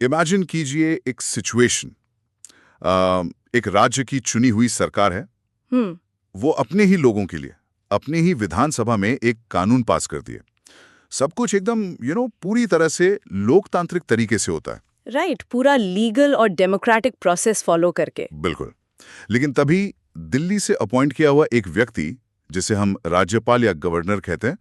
Imagine कीजिए एक situation. एक राज्य की चुनी हुई सरकार है। हम्म। वो अपने ही लोगों के लिए अपनी ही विधानसभा में एक कानून पास कर दिए। सब कुछ एकदम पूरी तरह से लोकतांत्रिक तरीके से होता है। राइट, पूरा लीगल और डेमोक्रेटिक प्रोसेस फॉलो करके। बिल्कुल। लेकिन तभी दिल्ली से अपॉइंट किया हुआ एक व्यक्ति, जिसे हम राज्यपाल या गवर्नर कहते हैं,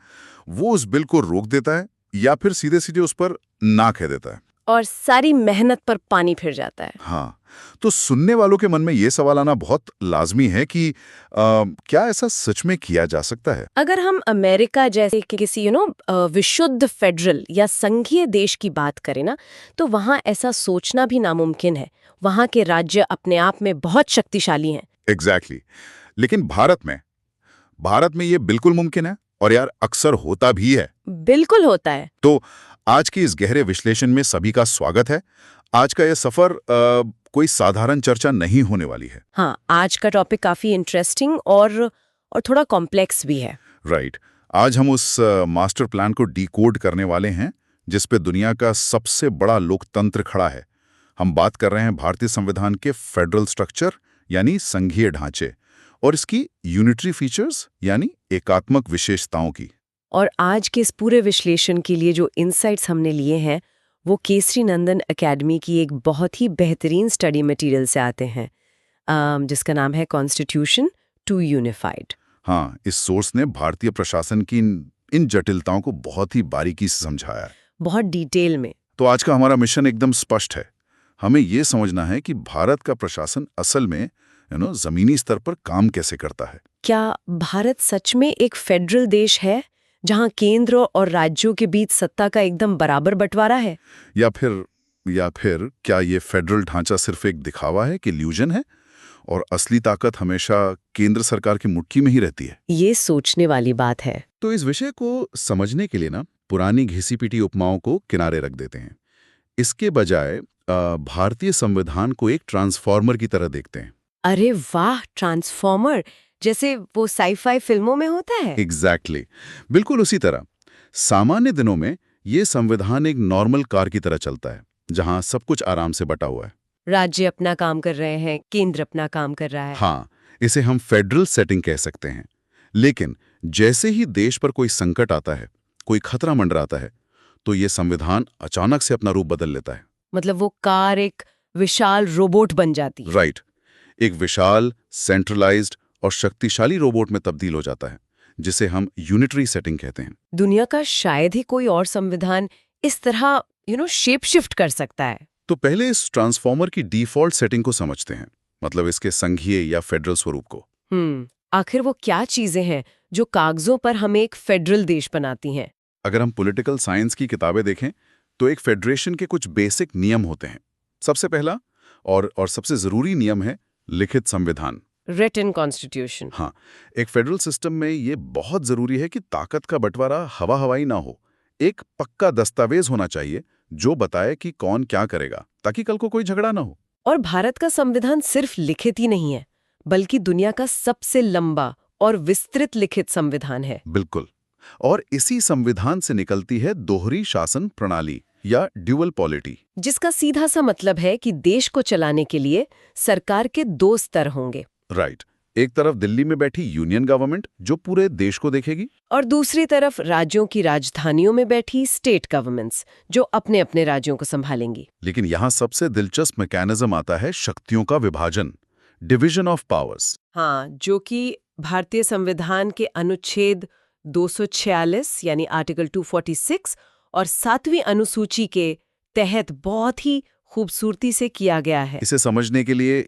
वो उस बिल को रोक देता है या फिर सीधे सीधे उस पर ना कह देता है। और सारी मेहनत पर पानी फिर जाता है। हाँ, तो सुनने वालों के मन में ये सवाल आना बहुत लाजमी है कि क्या ऐसा सच में किया जा सकता है? अगर हम अमेरिका जैसे किसी विशुद्ध फेडरल या संघीय देश की बात करें ना, तो वहाँ ऐसा सोचना भी नामुमकिन है। वहाँ के राज्य अपने आप में बहुत शक्तिशाली हैं। एग्जैक्टली। लेकिन भारत में ये बिल्कुल मुमकिन है, और यार अक्सर होता भी है। बिल्कुल होता है। तो आज के इस गहरे विश्लेषण में सभी का स्वागत है। आज का यह सफर कोई साधारण चर्चा नहीं होने वाली है। हाँ, आज का टॉपिक काफी इंटरेस्टिंग और थोड़ा कॉम्प्लेक्स भी है। राइट। आज हम उस मास्टर प्लान को डिकोड करने वाले हैं जिस पे दुनिया का सबसे बड़ा लोकतंत्र खड़ा है। हम बात कर रहे हैं भारतीय संविधान के फेडरल स्ट्रक्चर यानी संघीय ढांचे, और इसकी यूनिटरी फीचर्स यानी एकात्मक विशेषताओं की। और आज के इस पूरे विश्लेषण के लिए जो इनसाइट्स हमने लिए हैं वो केसरी नंदन एकेडमी की एक बहुत ही बेहतरीन स्टडी मटेरियल से आते हैं, जिसका नाम है कॉन्स्टिट्यूशन टू यूनिफाइड। हाँ, इस सोर्स ने भारतीय प्रशासन की इन जटिलताओं को बहुत ही बारीकी से समझाया है, बहुत डिटेल में। तो आज का हमारा मिशन एकदम स्पष्ट है। हमें ये समझना है कि भारत का प्रशासन असल में जमीनी स्तर पर काम कैसे करता है। क्या भारत सच में एक फेडरल देश है जहां केंद्र और राज्यों के बीच सत्ता का एकदम बराबर बंटवारा है? या फिर क्या ये फेडरल ढांचा सिर्फ एक दिखावा है कि इल्यूजन है, और असली ताकत हमेशा केंद्र सरकार की मुट्ठी में ही रहती है? ये सोचने वाली बात है। तो इस विषय को समझने के लिए पुरानी घिसी-पिटी उपमाओं को किनारे रख देते हैं। इसके बजाय भारतीय संविधान को एक ट्रांसफॉर्मर की तरह देखते हैं। अरे वाह, ट्रांसफॉर्मर जैसे वो साई-फाई फिल्मों में होता है। एग्जैक्टली, बिल्कुल उसी तरह। सामान्य दिनों में ये संविधान एक नॉर्मल कार की तरह चलता है, जहां सब कुछ आराम से बटा हुआ है। राज्य अपना काम कर रहे हैं, केंद्र अपना काम कर रहा है। हाँ, इसे हम फेडरल सेटिंग कह सकते हैं। लेकिन जैसे ही देश पर कोई संकट आता है, कोई खतरा मंडराता है, तो ये संविधान अचानक से अपना रूप बदल लेता है। मतलब वो कार एक विशाल रोबोट बन जाती है। राइट, एक विशाल, सेंट्रलाइज्ड और शक्तिशाली रोबोट में तब्दील हो जाता है, जिसे हम यूनिटरी सेटिंग कहते हैं। दुनिया का शायद ही कोई और संविधान इस तरह शेप शिफ्ट कर सकता है। तो पहले इस ट्रांसफॉर्मर की डिफॉल्ट सेटिंग को समझते हैं, मतलब इसके संघीय या फेडरल स्वरूप को। आखिर वो क्या चीजें हैं जो कागजों पर हमें एक फेडरल देश बनाती हैं? अगर हम पॉलिटिकल साइंस की किताबें देखें तो एक फेडरेशन के कुछ बेसिक नियम होते हैं। सबसे पहला और सबसे जरूरी नियम है लिखित संविधान, रिटन कॉन्स्टिट्यूशन। हाँ, एक फेडरल सिस्टम में ये बहुत जरूरी है कि ताकत का बंटवारा हवा हवाई ना हो। एक पक्का दस्तावेज होना चाहिए जो बताए कि कौन क्या करेगा, ताकि कल को कोई झगड़ा ना हो। और भारत का संविधान सिर्फ लिखित ही नहीं है, बल्कि दुनिया का सबसे लंबा और विस्तृत लिखित संविधान है। बिल्कुल, और इसी संविधान से निकलती है दोहरी शासन प्रणाली या ड्यूअल पॉलिटी, जिसका सीधा सा मतलब है कि देश को चलाने के लिए सरकार के 2 स्तर होंगे। राइट, एक तरफ दिल्ली में बैठी यूनियन गवर्नमेंट जो पूरे देश को देखेगी, और दूसरी तरफ राज्यों की राजधानियों में बैठी स्टेट गवर्नमेंट्स जो अपने अपने राज्यों को संभालेंगी। लेकिन यहाँ सबसे दिलचस्प मैकेनिज्म आता है शक्तियों का विभाजन, डिवीजन ऑफ पावर्स। हाँ, जो कि भारतीय संविधान के अनुच्छेद 246 यानी आर्टिकल 246 और 7वीं अनुसूची के तहत बहुत ही खूबसूरती से किया गया है। इसे समझने के लिए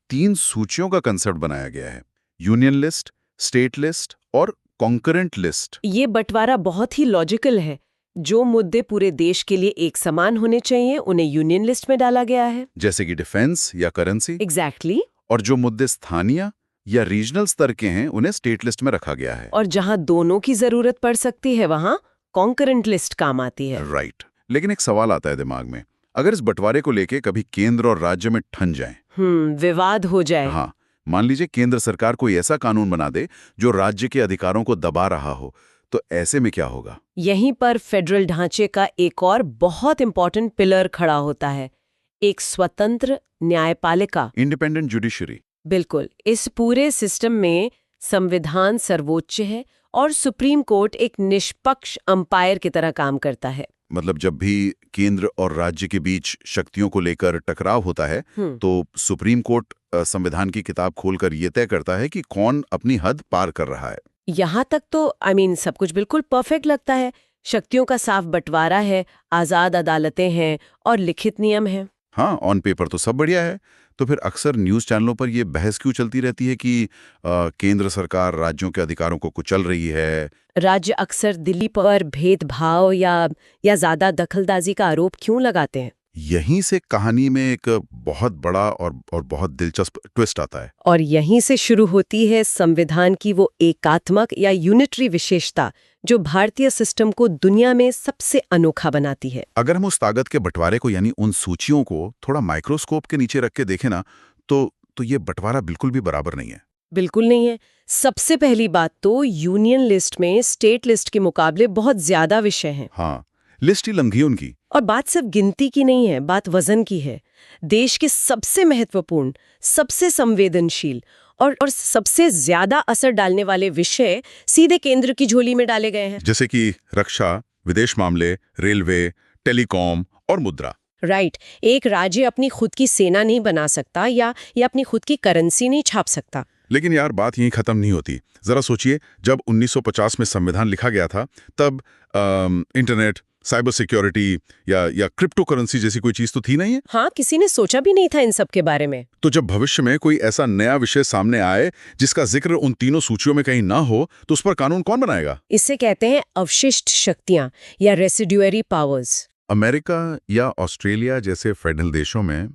3 सूचियों का कंसेप्ट बनाया गया है: यूनियन लिस्ट, स्टेट लिस्ट और कॉन्करेंट लिस्ट। ये बंटवारा बहुत ही लॉजिकल है। जो मुद्दे पूरे देश के लिए एक समान होने चाहिए उन्हें यूनियन लिस्ट में डाला गया है, जैसे कि डिफेंस या करेंसी। एग्जैक्टली। और जो मुद्दे स्थानीय या रीजनल स्तर के हैं उन्हें स्टेट लिस्ट में रखा गया है। और जहां दोनों की जरूरत पड़ सकती है वहां कॉन्करेंट लिस्ट काम आती है। राइट, लेकिन एक सवाल आता है दिमाग में, अगर इस बंटवारे को लेके कभी केंद्र और राज्य में ठन जाए, विवाद हो जाए। हाँ, मान लीजिए केंद्र सरकार कोई ऐसा कानून बना दे जो राज्य के अधिकारों को दबा रहा हो, तो ऐसे में क्या होगा? यहीं पर फेडरल ढांचे का एक और बहुत इंपॉर्टेंट पिलर खड़ा होता है, एक स्वतंत्र न्यायपालिका। Independent judiciary. बिल्कुल, इस पूरे सिस्टम में संविधान सर्वोच्च है और सुप्रीम कोर्ट एक निष्पक्ष अंपायर की तरह काम करता है। मतलब जब भी केंद्र और राज्य के बीच शक्तियों को लेकर टकराव होता है तो सुप्रीम कोर्ट संविधान की किताब खोलकर ये तय करता है कि कौन अपनी हद पार कर रहा है। यहाँ तक तो सब कुछ बिल्कुल परफेक्ट लगता है। शक्तियों का साफ बंटवारा है, आजाद अदालतें हैं और लिखित नियम हैं। हाँ, ऑन पेपर तो सब बढ़िया है। तो फिर अक्सर न्यूज़ चैनलों पर ये बहस क्यों चलती रहती है कि केंद्र सरकार राज्यों के अधिकारों को कुचल रही है? राज्य अक्सर दिल्ली पर भेदभाव या ज्यादा दखलंदाजी का आरोप क्यों लगाते हैं? यहीं से कहानी में एक बहुत बड़ा और बहुत दिलचस्प ट्विस्ट आता है। और यहीं से शुरू होती है संविधान की वो एकात्मक या यूनिटरी विशेषता जो भारतीय सिस्टम को दुनिया में सबसे अनोखा बनाती है। अगर हम उस ताकत के बंटवारे को यानी उन सूचियों को थोड़ा माइक्रोस्कोप के नीचे रख के देखें ना तो ये बंटवारा बिल्कुल भी बराबर नहीं है। बिल्कुल नहीं है। सबसे पहली बात तो यूनियन लिस्ट में स्टेट लिस्ट के मुकाबले बहुत ज्यादा विषय हैं। हाँ, लिस्ट ही लंघी उनकी। और बात सिर्फ गिनती की नहीं है, बात वजन की है। देश के सबसे महत्वपूर्ण, सबसे संवेदनशील और सबसे ज्यादा असर डालने वाले विषय सीधे केंद्र की झोली में डाले गए हैं। जैसे कि रक्षा, विदेश मामले, रेलवे, टेलीकॉम और मुद्रा। राइट। एक राज्य अपनी खुद की सेना नहीं बना सकता या अपनी खुद की करेंसी नहीं छाप सकता। लेकिन यार बात यहीं खत्म नहीं होती। जरा सोचिए, जब 1950 में संविधान लिखा गया था तब इंटरनेट, साइबर सिक्योरिटी या क्रिप्टो करेंसी जैसी कोई चीज तो थी नहीं है। हाँ, किसी ने सोचा भी नहीं था इन सब के बारे में। तो जब भविष्य में कोई ऐसा नया विषय सामने आए जिसका जिक्र उन तीनों सूचियों में कहीं ना हो तो उस पर कानून कौन बनाएगा? इसे कहते हैं अवशिष्ट शक्तियां या रेसिड्यूअरी पावर्स। अमेरिका या ऑस्ट्रेलिया जैसे फेडरल देशों में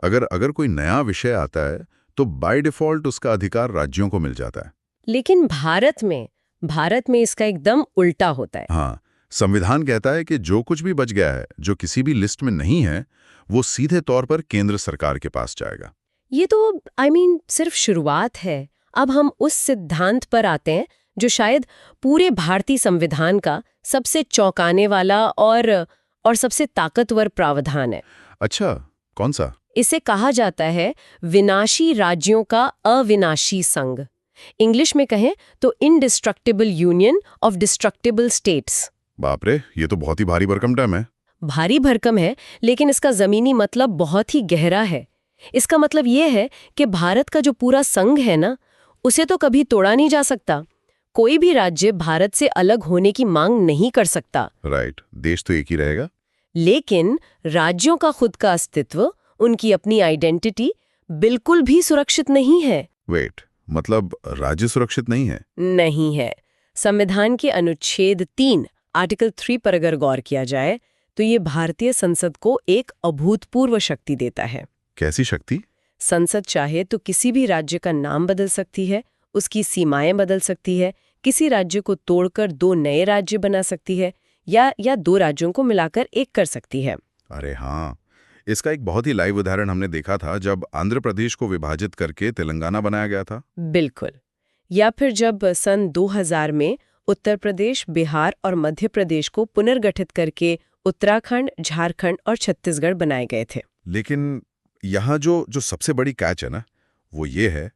अगर कोई नया विषय आता है तो बाय डिफॉल्ट उसका अधिकार राज्यों को मिल जाता है। लेकिन भारत में इसका एकदम उल्टा होता है। हाँ, संविधान कहता है कि जो कुछ भी बच गया है, जो किसी भी लिस्ट में नहीं है, वो सीधे तौर पर केंद्र सरकार के पास जाएगा। ये तो सिर्फ शुरुआत है। अब हम उस सिद्धांत पर आते हैं जो शायद पूरे भारतीय संविधान का सबसे चौंकाने वाला और सबसे ताकतवर प्रावधान है। अच्छा, कौन सा? इसे कहा जाता है विनाशी राज्यों का अविनाशी संघ। इंग्लिश में कहें तो indestructible union of destructible states. बाप रे, ये तो बहुत ही भारी भरकम टर्म है। भारी भरकम है, लेकिन इसका जमीनी मतलब बहुत ही गहरा है। इसका मतलब ये है कि भारत का जो पूरा संघ है ना, उसे तो कभी तोड़ा नहीं जा सकता। कोई भी राज्य भारत से अलग होने की मांग नहीं कर सकता। राइट, देश तो एक ही रहेगा। लेकिन राज्यों का खुद का अस्तित्व, उनकी अपनी आइडेंटिटी बिल्कुल भी सुरक्षित नहीं है। वेट, मतलब राज्य सुरक्षित नहीं है? नहीं है। संविधान के अनुच्छेद 3 आर्टिकल 3 पर अगर गौर किया जाए तो ये भारतीय संसद को एक अभूतपूर्व शक्ति देता है। कैसी शक्ति? संसद चाहे तो किसी भी राज्य का नाम बदल सकती है, उसकी सीमाएं बदल सकती है, किसी राज्य को तोड़कर 2 नए राज्य बना सकती है या 2 राज्यों को मिलाकर एक कर सकती है। अरे हाँ, इसका एक बहुत ही लाइव उदाहरण हमने देखा था जब आंध्र प्रदेश को विभाजित करके तेलंगाना बनाया गया था। बिल्कुल। या फिर जब सन 2000 में उत्तर प्रदेश, बिहार और मध्य प्रदेश को पुनर्गठित करके उत्तराखंड, झारखंड और छत्तीसगढ़ बनाए गए थे। लेकिन यहाँ जो सबसे बड़ी कैच है ना, वो ये है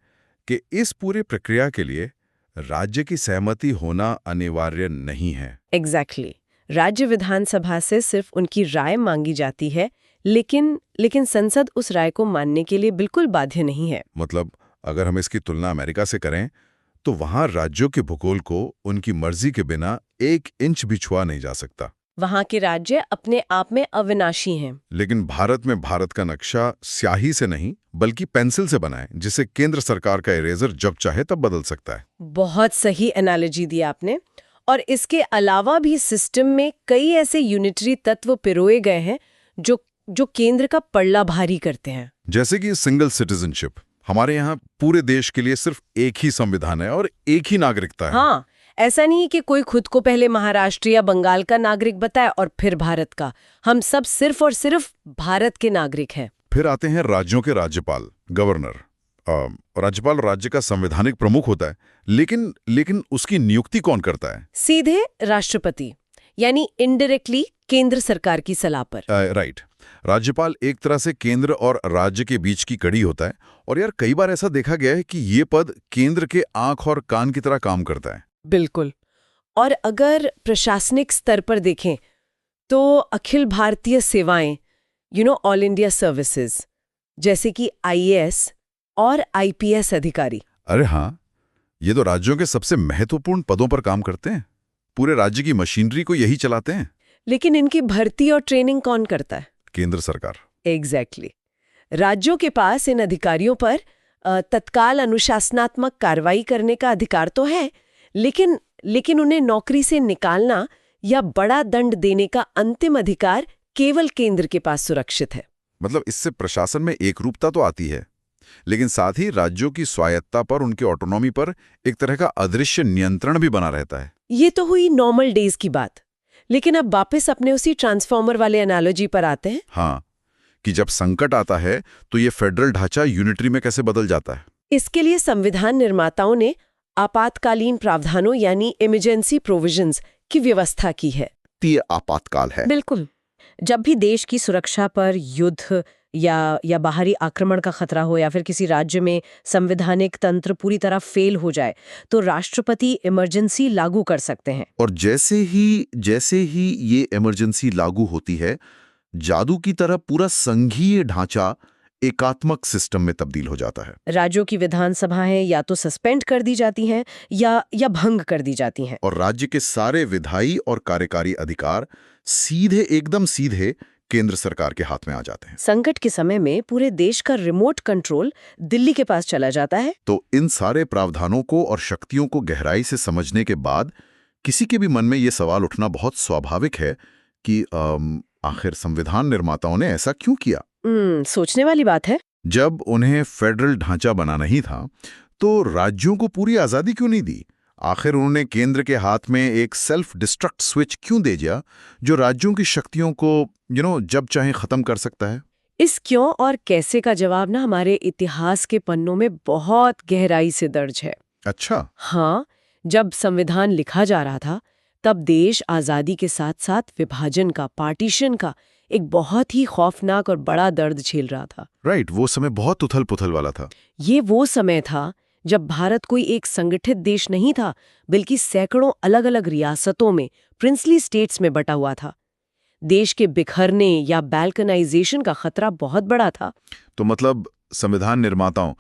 कि इस पूरे प्रक्रिया के लिए राज्य की सहमति होना अनिवार्य नहीं है। एग्जैक्टली। राज्य विधानसभा से सिर्फ उनकी राय मांगी जाती है, लेकिन संसद उस राय को मानने के लिए बिल्कुल बाध्य नहीं है। मतलब अगर हम इसकी तुलना अमेरिका से करें तो वहां राज्यों के भूगोल को उनकी मर्जी के बिना 1 इंच भी छुआ नहीं जा सकता। वहां के राज्य अपने आप में अविनाशी हैं। लेकिन भारत में भारत का नक्शा स्याही से नहीं बल्कि पेंसिल से बना है, जिसे केंद्र सरकार का इरेजर जब चाहे तब बदल सकता है। बहुत सही एनालॉजी दी आपने। और इसके अलावा भी सिस्टम में कई ऐसे यूनिटरी तत्व पिरोए गए हैं जो केंद्र का पल्ला भारी करते हैं। जैसे कि सिंगल सिटीजनशिप। हमारे यहाँ पूरे देश के लिए सिर्फ एक ही संविधान है और एक ही नागरिकता है। हाँ, ऐसा नहीं कि कोई खुद को पहले महाराष्ट्र या बंगाल का नागरिक बताए और फिर भारत का। हम सब सिर्फ और सिर्फ भारत के नागरिक हैं। फिर आते हैं राज्यों के राज्यपाल, गवर्नर। राज्यपाल राज्य का संवैधानिक प्रमुख होता है, लेकिन उसकी नियुक्ति कौन करता है? सीधे राष्ट्रपति। यानी इनडायरेक्टली केंद्र सरकार की सलाह पर। राइट। राज्यपाल एक तरह से केंद्र और राज्य के बीच की कड़ी होता है, और यार कई बार ऐसा देखा गया है कि ये पद केंद्र के आंख और कान की तरह काम करता है। बिल्कुल। और अगर प्रशासनिक स्तर पर देखें तो अखिल भारतीय सेवाएं, ऑल इंडिया सर्विसेज, जैसे कि आईएएस और आईपीएस अधिकारी। अरे हाँ, ये तो राज्यों के सबसे महत्वपूर्ण पदों पर काम करते हैं, पूरे राज्य की मशीनरी को यही चलाते हैं। लेकिन इनकी भर्ती और ट्रेनिंग कौन करता है? केंद्र सरकार। एग्जैक्टली। राज्यों के पास इन अधिकारियों पर तत्काल अनुशासनात्मक कार्रवाई करने का अधिकार तो है, लेकिन उन्हें नौकरी से निकालना या बड़ा दंड देने का अंतिम अधिकार केवल केंद्र के पास सुरक्षित है। मतलब इससे प्रशासन में एकरूपता तो आती है, लेकिन साथ ही राज्यों की स्वायत्ता पर, उनकी ऑटोनॉमी पर एक तरह का अदृश्य नियंत्रण भी बना रहता है। ये तो हुई नॉर्मल डेज की बात, लेकिन अब वापस अपने उसी ट्रांसफॉर्मर वाले एनालॉजी पर आते हैं। हाँ, कि जब संकट आता है तो ये फेडरल ढांचा यूनिटरी में कैसे बदल जाता है। इसके लिए संविधान निर्माताओं ने आपातकालीन प्रावधानों यानी इमरजेंसी प्रोविजंस की व्यवस्था की है। ये आपातकाल है। बिल्कुल। जब भी देश की सुरक्षा पर युद्ध या बाहरी आक्रमण का खतरा हो, या फिर किसी राज्य में संवैधानिक तंत्र पूरी तरह फेल हो जाए, तो राष्ट्रपति इमरजेंसी लागू कर सकते हैं। और जैसे ही ये इमरजेंसी लागू होती है, जादू की तरह पूरा संघीय ढांचा एकात्मक सिस्टम में तब्दील हो जाता है। राज्यों की विधानसभाएं या तो सस्पेंड कर दी जाती हैं या भंग कर दी जाती हैं। और राज्य के सारे विधायी और कार्यकारी अधिकार एकदम सीधे केंद्र सरकार के हाथ में आ जाते हैं। संकट के समय में पूरे देश का रिमोट कंट्रोल दिल्ली के पास चला जाता है। तो इन सारे प्रावधानों को और शक्तियों को गहराई से समझने के बाद किसी के भी मन में ये सवाल उठना बहुत स्वाभाविक है कि आखिर संविधान निर्माताओं ने ऐसा क्यों किया। सोचने वाली बात है। जब उन्हें फेडरल ढांचा बनाना ही था, तो राज्यों को पूरी आजादी क्यों नहीं दी? आखिर उन्होंने केंद्र के हाथ में एक सेल्फ डिस्ट्रक्ट स्विच क्यों दे दिया, जो राज्यों की शक्तियों को जब चाहे खत्म कर सकता है? इस क्यों और कैसे का जवाब ना हमारे इतिहास के पन्नों में बहुत गहराई से दर्ज है। अच्छा। हाँ, जब संविधान लिखा जा रहा था, तब देश आजादी के साथ साथ विभाजन का, पार्टीशन का एक बहुत ही खौफनाक और बड़ा दर्द झेल रहा था। राइट, वो समय बहुत उथल पुथल वाला था। ये वो समय था जब भारत कोई एक संगठित देश नहीं था, बल्कि सैकड़ों अलग अलग रियासतों में, प्रिंसली स्टेट्स में बटा हुआ था। देश के बिखरने या बैल्कनाइजेशन का खतरा बहुत बड़ा था। तो मतलब संविधान निर्माताओं,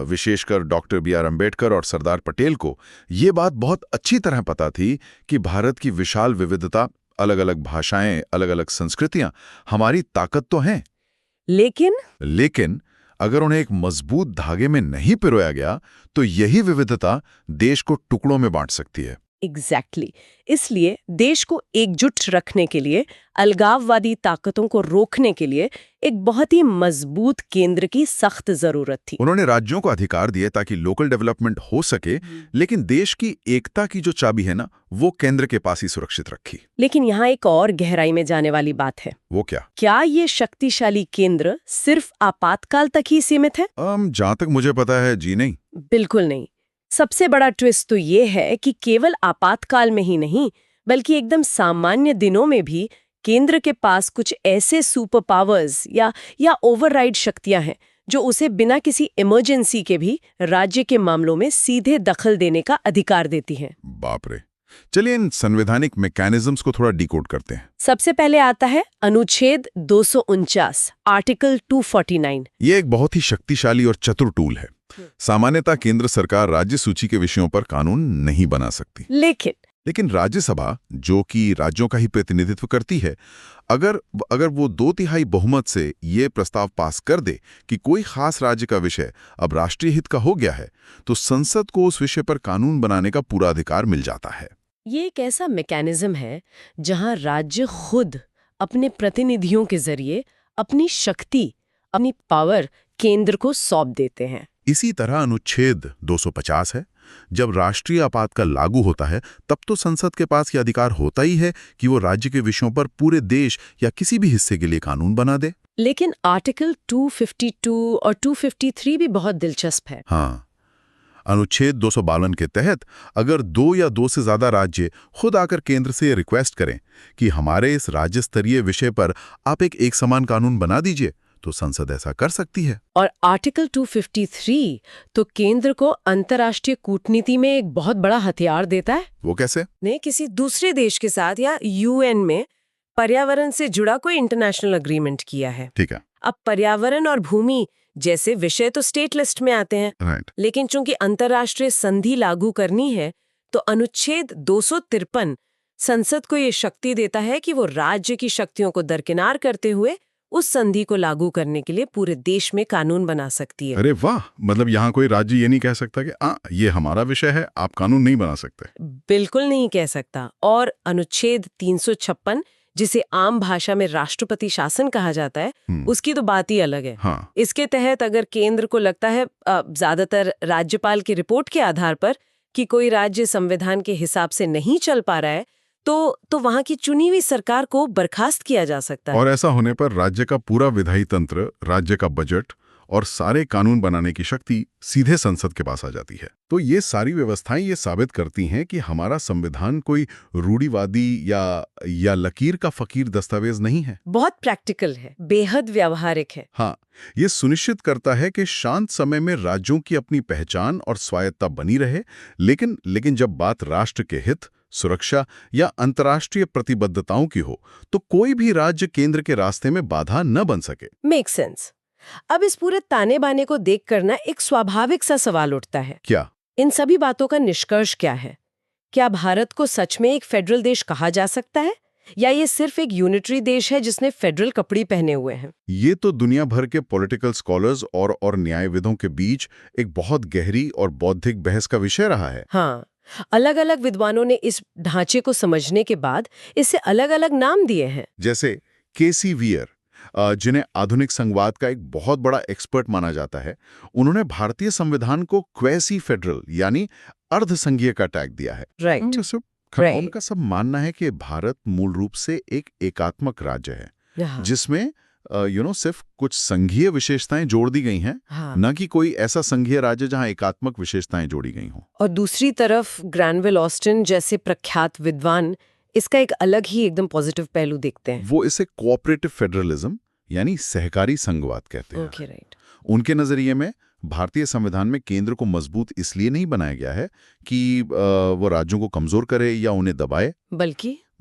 विशेषकर डॉक्टर बी.आर. अम्बेडकर और सरदार पटेल को ये बात बहुत अच्छी तरह पता थी कि भारत की विशाल विविधता, अलग अलग भाषाएं, अलग अलग संस्कृतियां हमारी ताकत तो हैं, लेकिन अगर उन्हें एक मजबूत धागे में नहीं पिरोया गया, तो यही विविधता देश को टुकड़ों में बांट सकती है। एग्जैक्टली। इसलिए देश को एकजुट रखने के लिए, अलगाववादी ताकतों को रोकने के लिए एक बहुत ही मजबूत केंद्र की सख्त जरूरत थी। उन्होंने राज्यों को अधिकार दिए ताकि लोकल डेवलपमेंट हो सके, लेकिन देश की एकता की जो चाबी है ना, वो केंद्र के पास ही सुरक्षित रखी। लेकिन यहाँ एक और गहराई में जाने वाली बात है। वो क्या? क्या ये शक्तिशाली केंद्र सिर्फ आपातकाल तक ही सीमित है? जहां तक मुझे पता है, जी नहीं। बिल्कुल नहीं। सबसे बड़ा ट्विस्ट तो ये है कि केवल आपातकाल में ही नहीं, बल्कि एकदम सामान्य दिनों में भी केंद्र के पास कुछ ऐसे सुपर पावर्स या ओवरराइड शक्तियां हैं जो उसे बिना किसी इमरजेंसी के भी राज्य के मामलों में सीधे दखल देने का अधिकार देती हैं। बाप रे। चलिए इन संवैधानिक मैकेनिज्म्स को थोड़ा डिकोड करते हैं। सबसे पहले आता है अनुच्छेद 249, आर्टिकल 249। ये एक बहुत ही शक्तिशाली और चतुर टूल है। सामान्यतः केंद्र सरकार राज्य सूची के विषयों पर कानून नहीं बना सकती, लेकिन राज्यसभा, जो कि राज्यों का ही प्रतिनिधित्व करती है, अगर वो 2/3 बहुमत से ये प्रस्ताव पास कर दे कि कोई खास राज्य का विषय अब राष्ट्रीय हित का हो गया है, तो संसद को उस विषय पर कानून बनाने का पूरा अधिकार मिल जाता है। ये एक ऐसा मैकेनिज्म है जहां राज्य खुद अपने प्रतिनिधियों के जरिए अपनी शक्ति, अपनी पावर केंद्र को सौंप देते हैं। इसी तरह अनुच्छेद 250 है। जब राष्ट्रीय आपातकाल लागू होता है, तब तो संसद के पास यह अधिकार होता ही है कि वो राज्य के विषयों पर पूरे देश या किसी भी हिस्से के लिए कानून बना दे। लेकिन आर्टिकल 252 और 253 भी बहुत दिलचस्प है। हाँ, अनुच्छेद 252 के तहत अगर 2 या 2 से ज्यादा राज्य खुद आकर केंद्र से रिक्वेस्ट करें कि हमारे इस राज्य स्तरीय विषय पर आप एक समान कानून बना दीजिए, तो संसद ऐसा कर सकती है। और आर्टिकल 253 तो केंद्र को अंतर्राष्ट्रीय कूटनीति में एक बहुत बड़ा हथियार देता है। वो कैसे? ने किसी दूसरे देश के साथ या यूएन में पर्यावरण से जुड़ा कोई इंटरनेशनल अग्रीमेंट किया है। ठीक है। अब पर्यावरण और भूमि जैसे विषय तो स्टेट लिस्ट में आते हैं, राइट। लेकिन चूंकि अंतर्राष्ट्रीय संधि लागू करनी है तो अनुच्छेद 253 संसद को ये शक्ति देता है कि वो राज्य की शक्तियों को दरकिनार करते हुए उस संधि को लागू करने के लिए पूरे देश में कानून बना सकती है। अरे वाह, मतलब यहाँ कोई राज्य ये नहीं कह सकता कि ये हमारा विषय है, आप कानून नहीं बना सकते। बिल्कुल नहीं कह सकता। और अनुच्छेद 356 जिसे आम भाषा में राष्ट्रपति शासन कहा जाता है, उसकी तो बात ही अलग है। हाँ। इसके तहत अगर केंद्र को लगता है ज्यादातर राज्यपाल की रिपोर्ट के आधार पर कि कोई राज्य संविधान के हिसाब से नहीं चल पा रहा है, तो वहां की चुनी हुई सरकार को बर्खास्त किया जा सकता है। और ऐसा होने पर राज्य का पूरा विधायी तंत्र, राज्य का बजट और सारे कानून बनाने की शक्ति सीधे संसद के पास आ जाती है। तो ये सारी व्यवस्थाएं ये साबित करती हैं कि हमारा संविधान कोई रूढ़िवादी या लकीर का फकीर दस्तावेज नहीं है। बहुत प्रैक्टिकल है, बेहद व्यावहारिक है। हाँ, ये सुनिश्चित करता है कि शांत समय में राज्यों की अपनी पहचान और स्वायत्ता बनी रहे, लेकिन जब बात राष्ट्र के हित, सुरक्षा या अंतर्राष्ट्रीय प्रतिबद्धताओं की हो तो कोई भी राज्य केंद्र के रास्ते में बाधा न बन सके। Make sense. अब इस पूरे ताने बाने को देख कर ना एक स्वाभाविक सा सवाल उठता है। क्या? इन सभी बातों का निष्कर्ष क्या है? क्या भारत को सच में एक फेडरल देश कहा जा सकता है, या ये सिर्फ एक यूनिटरी देश है जिसने फेडरल कपड़े पहने हुए हैं? ये तो दुनिया भर के पॉलिटिकल स्कॉलर्स और न्यायविदों के बीच एक बहुत गहरी और बौद्धिक बहस का विषय रहा है। हाँ, अलग अलग विद्वानों ने इस ढांचे को समझने के बाद इसे अलग अलग नाम दिए हैं। जैसे के.सी. वियर, जिन्हें आधुनिक संघवाद का एक बहुत बड़ा एक्सपर्ट माना जाता है, उन्होंने भारतीय संविधान को क्वेसी फेडरल यानी अर्धसंघीय का टैग दिया है। राइट। उनका सब मानना है कि भारत मूल रूप से एक एकात्मक राज्य है जिसमें सिर्फ कुछ संघीय विशेषताएं जोड़ दी गई हैं, न कि कोई ऐसा संघीय राज्य जहां एकात्मक विशेषताएं जोड़ी गई हों। और दूसरी तरफ ग्रैनविल ऑस्टिन जैसे प्रख्यात विद्वान इसका एक अलग ही एकदम पॉजिटिव पहलू देखते हैं। वो इसे कोऑपरेटिव फेडरलिज्म यानी सहकारी संघवाद कहते हैं। Okay, right. उनके नजरिए में भारतीय संविधान में केंद्र को मजबूत इसलिए नहीं बनाया गया है कि वो राज्यों को कमजोर करे या उन्हें दबाए,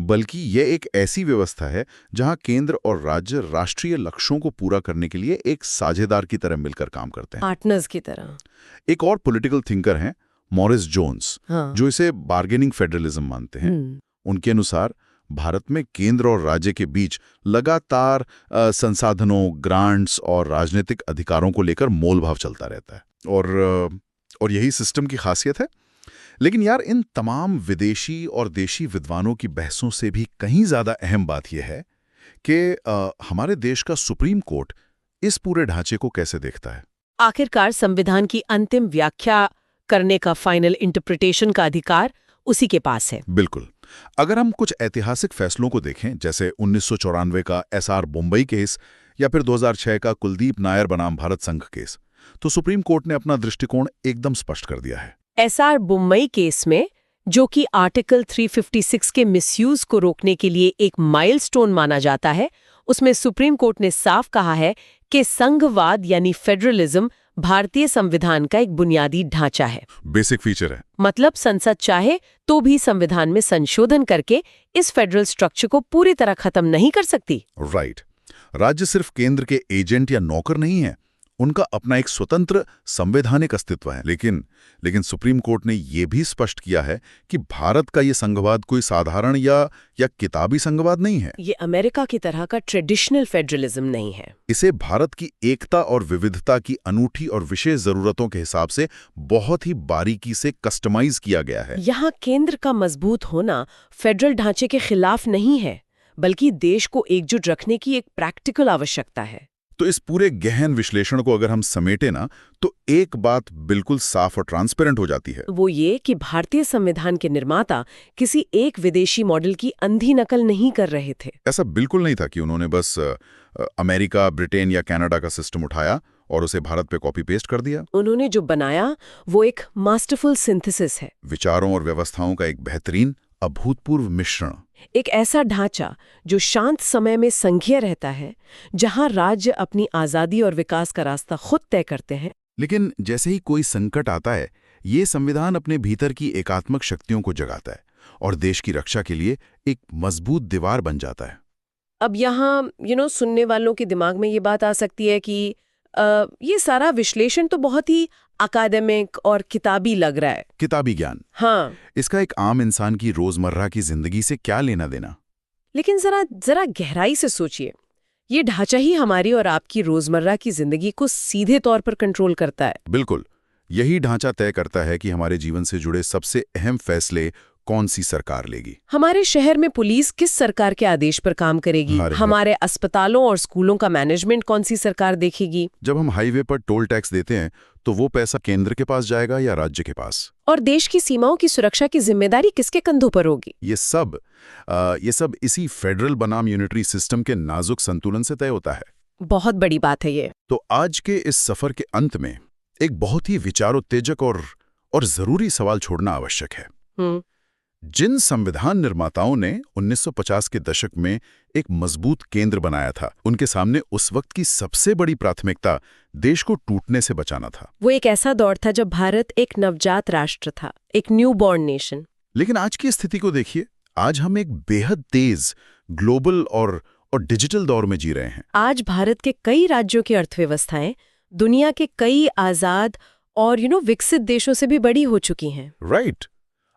बल्कि ये एक ऐसी व्यवस्था है जहां केंद्र और राज्य राष्ट्रीय लक्ष्यों को पूरा करने के लिए एक साझेदार की तरह मिलकर काम करते हैं, पार्टनर्स की तरह। एक और पॉलिटिकल थिंकर हैं मॉरिस जोन्स, जो इसे बार्गेनिंग फेडरलिज्म मानते हैं। उनके अनुसार भारत में केंद्र और राज्य के बीच लगातार संसाधनों, ग्रांट्स और राजनीतिक अधिकारों को लेकर मोलभाव चलता रहता है और यही सिस्टम की खासियत है। लेकिन यार, इन तमाम विदेशी और देशी विद्वानों की बहसों से भी कहीं ज्यादा अहम बात यह है कि हमारे देश का सुप्रीम कोर्ट इस पूरे ढांचे को कैसे देखता है। आखिरकार संविधान की अंतिम व्याख्या करने का, फाइनल इंटरप्रिटेशन का अधिकार उसी के पास है। बिल्कुल। अगर हम कुछ ऐतिहासिक फैसलों को देखें, जैसे 1994 का एसआर बम्बई केस या फिर 2006 का कुलदीप नायर बनाम भारत संघ केस, तो सुप्रीम कोर्ट ने अपना दृष्टिकोण एकदम स्पष्ट कर दिया है। एसआर बम्बई केस में, जो कि आर्टिकल 356 के मिसयूज को रोकने के लिए एक माइलस्टोन माना जाता है, उसमें सुप्रीम कोर्ट ने साफ कहा है कि संघवाद यानी फेडरलिज्म भारतीय संविधान का एक बुनियादी ढांचा है, बेसिक फीचर है। मतलब संसद चाहे तो भी संविधान में संशोधन करके इस फेडरल स्ट्रक्चर को पूरी तरह खत्म नहीं कर सकती। राइट। राज्य सिर्फ केंद्र के एजेंट या नौकर नहीं है, उनका अपना एक स्वतंत्र संवैधानिक अस्तित्व है। लेकिन सुप्रीम कोर्ट ने यह भी स्पष्ट किया है कि भारत का ये संघवाद कोई साधारण या किताबी संघवाद नहीं है। ये अमेरिका की तरह का ट्रेडिशनल फेडरलिज्म नहीं है। इसे भारत की एकता और विविधता की अनूठी और विशेष जरूरतों के हिसाब से बहुत ही बारीकी से कस्टमाइज किया गया है। यहाँ केंद्र का मजबूत होना फेडरल ढांचे के खिलाफ नहीं है, बल्कि देश को एकजुट रखने की एक प्रैक्टिकल आवश्यकता है। तो इस पूरे गहन विश्लेषण को अगर हम समेटे ना, तो एक बात बिल्कुल साफ और ट्रांसपेरेंट हो जाती है। वो ये कि भारतीय संविधान के निर्माता किसी एक विदेशी मॉडल की अंधी नकल नहीं कर रहे थे। ऐसा बिल्कुल नहीं था कि उन्होंने बस अमेरिका, ब्रिटेन या कनाडा का सिस्टम उठाया और उसे भारत पे कॉपी पेस्ट कर दिया। उन्होंने जो बनाया वो एक मास्टरफुल सिंथेसिस है, विचारों और व्यवस्थाओं का एक बेहतरीन अभूतपूर्व मिश्रण। एक ऐसा ढांचा जो शांत समय में संघीय रहता है, जहां राज्य अपनी आजादी और विकास का रास्ता खुद तय करते हैं। लेकिन जैसे ही कोई संकट आता है, ये संविधान अपने भीतर की एकात्मक शक्तियों को जगाता है और देश की रक्षा के लिए एक मजबूत दीवार बन जाता है। अब यहाँ सुनने वालों के दिमाग में ये बात आ सकती है कि ये सारा विश्लेषण तो बहुत ही अकादमिक और किताबी लग रहा है। किताबी ज्ञान। हाँ, इसका एक आम इंसान की रोजमर्रा की जिंदगी से क्या लेना देना? लेकिन जरा गहराई से सोचिए, ये ढांचा ही हमारी और आपकी रोजमर्रा की जिंदगी को सीधे तौर पर कंट्रोल करता है। बिल्कुल, यही ढांचा तय करता है कि हमारे जीवन से जुड़े सबसे अहम फैसले कौन सी सरकार लेगी। हमारे शहर में पुलिस किस सरकार के आदेश पर काम करेगी, हमारे अस्पतालों और स्कूलों का मैनेजमेंट कौन सी सरकार देखेगी। जब हम हाईवे पर टोल टैक्स देते हैं तो वो पैसा केंद्र के पास जाएगा या राज्य के पास? और देश की सीमाओं की सुरक्षा की जिम्मेदारी किसके कंधों पर होगी? ये सब इसी फेडरल बनाम यूनिटरी सिस्टम के नाजुक संतुलन से तय होता है। बहुत बड़ी बात है ये। तो आज के इस सफर के अंत में एक बहुत ही विचारोत्तेजक और जरूरी सवाल छोड़ना आवश्यक है। जिन संविधान निर्माताओं ने 1950 के दशक में एक मजबूत केंद्र बनाया था, उनके सामने उस वक्त की सबसे बड़ी प्राथमिकता देश को टूटने से बचाना था। वो एक ऐसा दौर था जब भारत एक नवजात राष्ट्र था, एक न्यू बॉर्न नेशन। लेकिन आज की स्थिति को देखिए, आज हम एक बेहद तेज ग्लोबल और डिजिटल दौर में जी रहे हैं। आज भारत के कई राज्यों की अर्थव्यवस्थाएं दुनिया के कई आजाद और विकसित देशों से भी बड़ी हो चुकी हैं। राइट।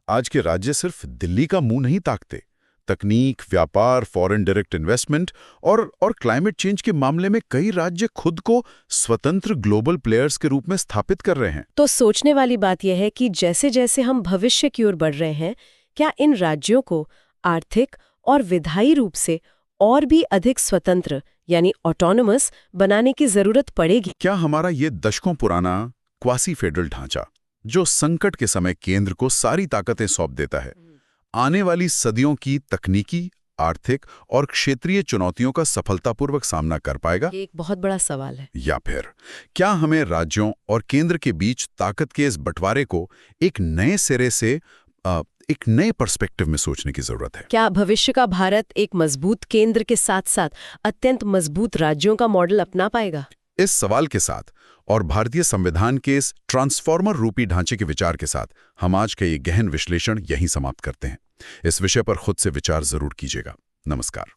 आज के राज्य सिर्फ दिल्ली का मुंह नहीं ताकते। तकनीक, व्यापार, फॉरेन डायरेक्ट इन्वेस्टमेंट और क्लाइमेट चेंज के मामले में कई राज्य खुद को स्वतंत्र ग्लोबल प्लेयर्स के रूप में स्थापित कर रहे हैं। तो सोचने वाली बात यह है कि जैसे जैसे हम भविष्य की ओर बढ़ रहे हैं, क्या इन राज्यों को आर्थिक और विधायी रूप से और भी अधिक स्वतंत्र यानी ऑटोनोमस बनाने की जरूरत पड़ेगी? क्या हमारा ये दशकों पुराना क्वासी फेडरल ढांचा, जो संकट के समय केंद्र को सारी ताकतें सौंप देता है, आने वाली सदियों की तकनीकी, आर्थिक और क्षेत्रीय चुनौतियों का सफलतापूर्वक सामना कर पाएगा? ये एक बहुत बड़ा सवाल है। या फिर क्या हमें राज्यों और केंद्र के बीच ताकत के इस बंटवारे को एक नए सिरे से एक नए पर्सपेक्टिव में सोचने की जरूरत है? क्या भविष्य का भारत एक मजबूत केंद्र के साथ साथ अत्यंत मजबूत राज्यों का मॉडल अपना पाएगा? इस सवाल के साथ और भारतीय संविधान के इस ट्रांसफॉर्मर रूपी ढांचे के विचार के साथ हम आज का ये गहन विश्लेषण यहीं समाप्त करते हैं। इस विषय पर खुद से विचार जरूर कीजिएगा। नमस्कार।